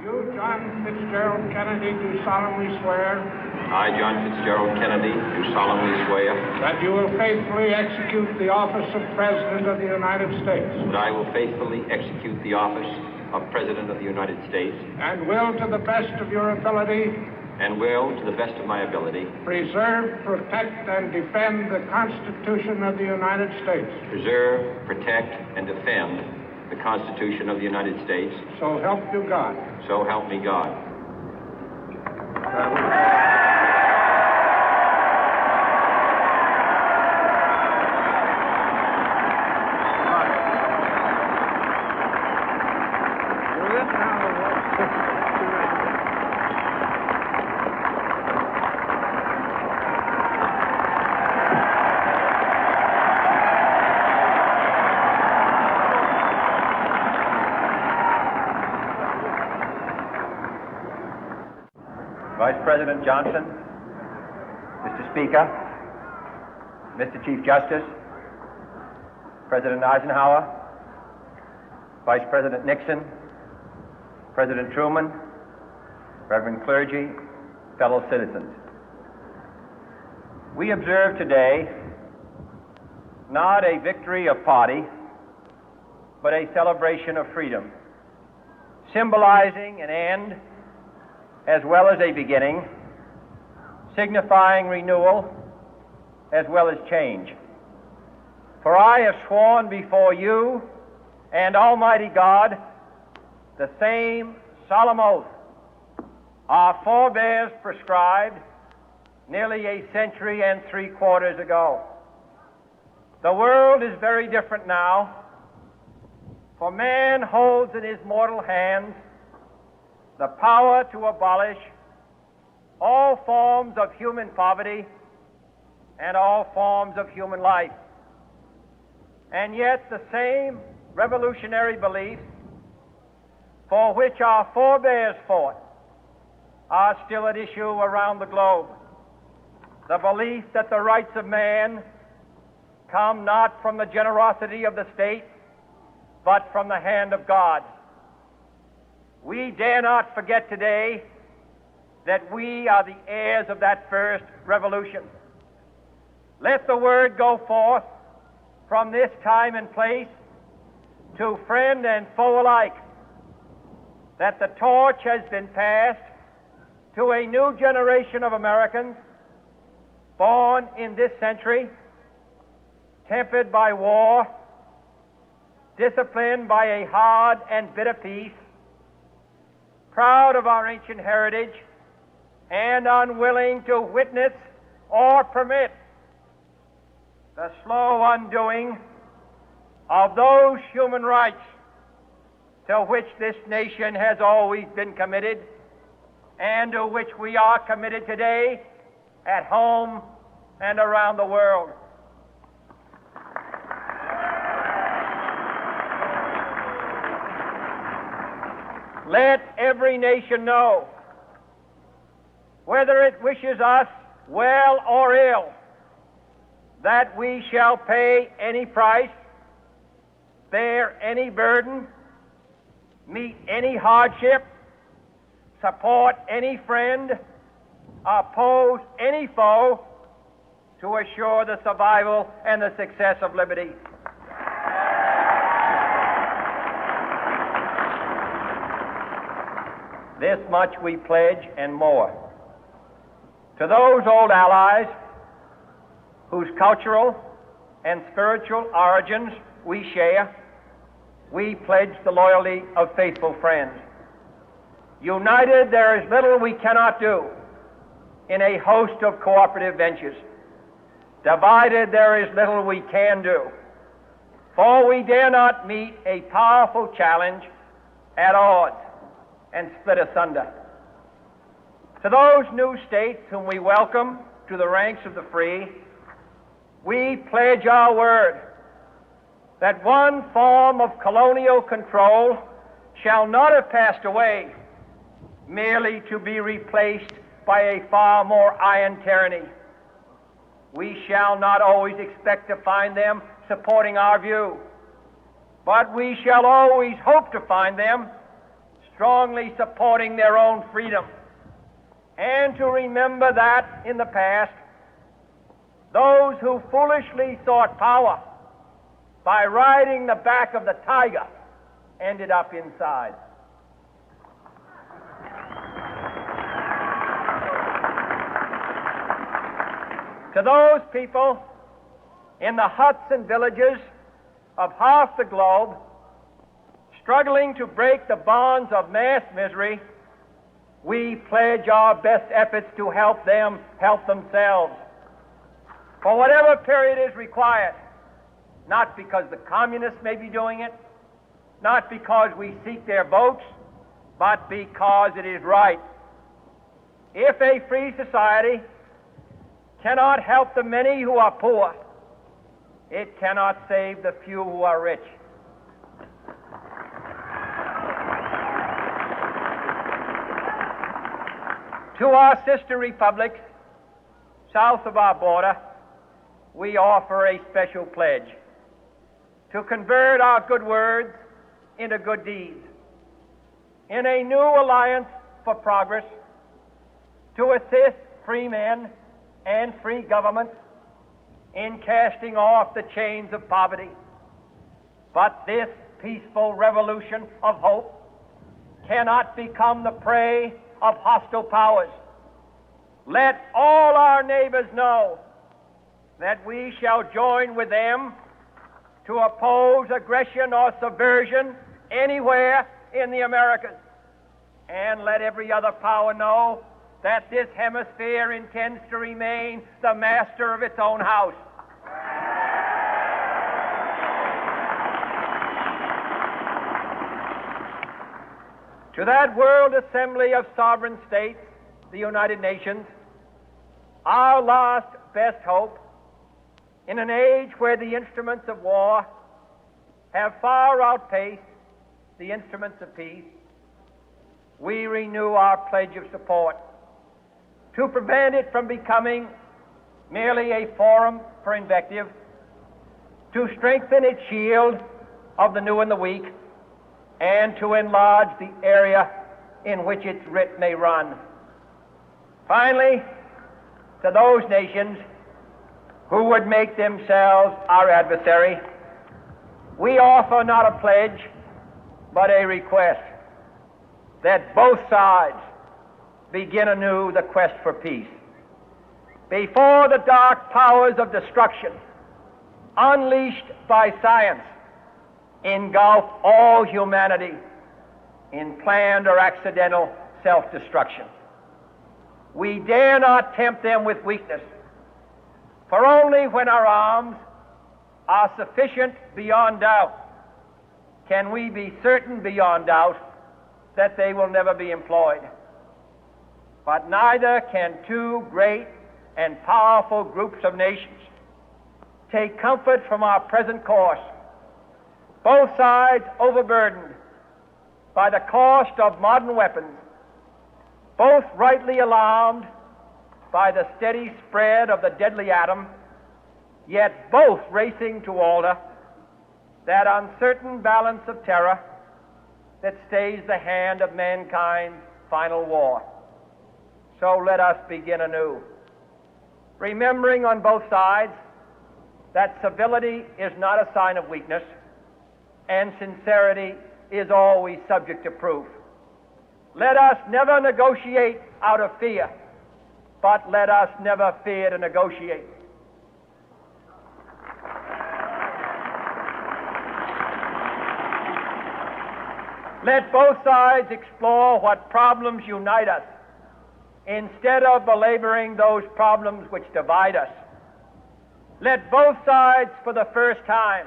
You, John Fitzgerald Kennedy, do solemnly swear. I, John Fitzgerald Kennedy, do solemnly swear. That you will faithfully execute the office of President of the United States. That I will faithfully execute the office of President of the United States. And will, to the best of your ability. And will, to the best of my ability. Preserve, protect, and defend the Constitution of the United States. Preserve, protect, and defend the Constitution of the United States. So help you God. So help me God. Vice President Johnson, Mr. Speaker, Mr. Chief Justice, President Eisenhower, Vice President Nixon, President Truman, Reverend clergy, fellow citizens. We observe today not a victory of party, but a celebration of freedom, symbolizing an end as well as a beginning, signifying renewal as well as change. For I have sworn before you and Almighty God the same solemn oath our forebears prescribed nearly a century and 3/4 ago. The world is very different now, for man holds in his mortal hands the power to abolish all forms of human poverty and all forms of human life. And yet the same revolutionary beliefs for which our forebears fought are still at issue around the globe. The belief that the rights of man come not from the generosity of the state, but from the hand of God. We dare not forget today that we are the heirs of that first revolution. Let the word go forth from this time and place to friend and foe alike that the torch has been passed to a new generation of Americans born in this century, tempered by war, disciplined by a hard and bitter peace, proud of our ancient heritage, and unwilling to witness or permit the slow undoing of those human rights to which this nation has always been committed and to which we are committed today at home and around the world. Let every nation know, whether it wishes us well or ill, that we shall pay any price, bear any burden, meet any hardship, support any friend, oppose any foe to assure the survival and the success of liberty. This much we pledge and more. To those old allies whose cultural and spiritual origins we share, we pledge the loyalty of faithful friends. United, there is little we cannot do in a host of cooperative ventures. Divided, there is little we can do, for we dare not meet a powerful challenge at odds and split asunder. To those new states whom we welcome to the ranks of the free, we pledge our word that one form of colonial control shall not have passed away, merely to be replaced by a far more iron tyranny. We shall not always expect to find them supporting our view, but we shall always hope to find them strongly supporting their own freedom, and to remember that in the past, those who foolishly sought power by riding the back of the tiger ended up inside. To those people in the huts and villages of half the globe struggling to break the bonds of mass misery, we pledge our best efforts to help them help themselves for whatever period is required, not because the communists may be doing it, not because we seek their votes, but because it is right. If a free society cannot help the many who are poor, it cannot save the few who are rich. To our sister republics south of our border, we offer a special pledge to convert our good words into good deeds, in a new alliance for progress, to assist free men and free governments in casting off the chains of poverty. But this peaceful revolution of hope cannot become the prey of hostile powers. Let all our neighbors know that we shall join with them to oppose aggression or subversion anywhere in the Americas. And let every other power know that this hemisphere intends to remain the master of its own house. To that World Assembly of Sovereign States, the United Nations, our last best hope, in an age where the instruments of war have far outpaced the instruments of peace, we renew our pledge of support to prevent it from becoming merely a forum for invective, to strengthen its shield of the new and the weak, and to enlarge the area in which its writ may run. Finally, to those nations who would make themselves our adversary, we offer not a pledge, but a request that both sides begin anew the quest for peace. Before the dark powers of destruction, unleashed by science, engulf all humanity in planned or accidental self-destruction, we dare not tempt them with weakness, for only when our arms are sufficient beyond doubt can we be certain beyond doubt that they will never be employed. But neither can two great and powerful groups of nations take comfort from our present course, both sides overburdened by the cost of modern weapons, both rightly alarmed by the steady spread of the deadly atom, yet both racing to alter that uncertain balance of terror that stays the hand of mankind's final war. So let us begin anew, remembering on both sides that civility is not a sign of weakness, and sincerity is always subject to proof. Let us never negotiate out of fear, but let us never fear to negotiate. Let both sides explore what problems unite us, instead of belaboring those problems which divide us. Let both sides, for the first time,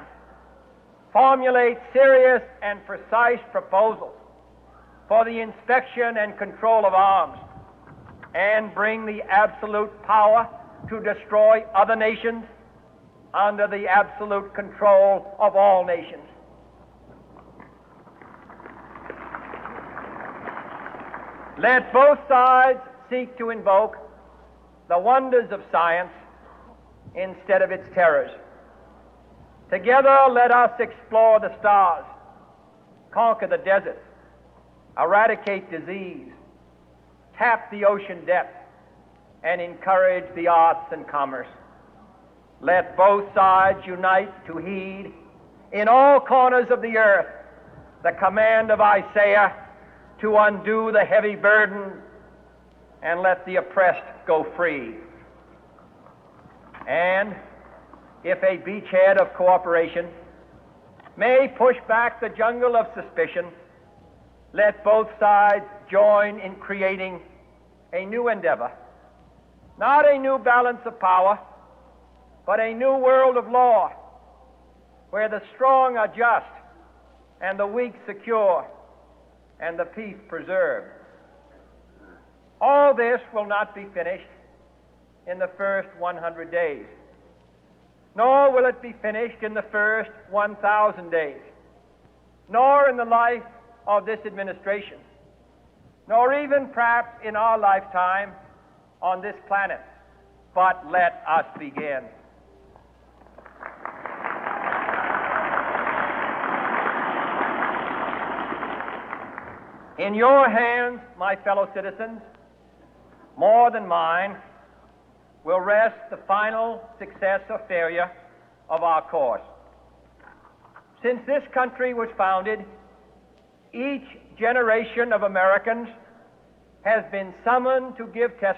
formulate serious and precise proposals for the inspection and control of arms, and bring the absolute power to destroy other nations under the absolute control of all nations. Let both sides seek to invoke the wonders of science instead of its terrors. Together, let us explore the stars, conquer the deserts, eradicate disease, tap the ocean depth, and encourage the arts and commerce. Let both sides unite to heed in all corners of the earth the command of Isaiah to undo the heavy burden and let the oppressed go free. And if a beachhead of cooperation may push back the jungle of suspicion, let both sides join in creating a new endeavor, not a new balance of power, but a new world of law, where the strong are just and the weak secure and the peace preserved. All this will not be finished in the first 100 days, nor will it be finished in the first 1,000 days, nor in the life of this administration, nor even perhaps in our lifetime on this planet. But let us begin. In your hands, my fellow citizens, more than mine, will rest the final success or failure of our course. Since this country was founded, each generation of Americans has been summoned to give testimony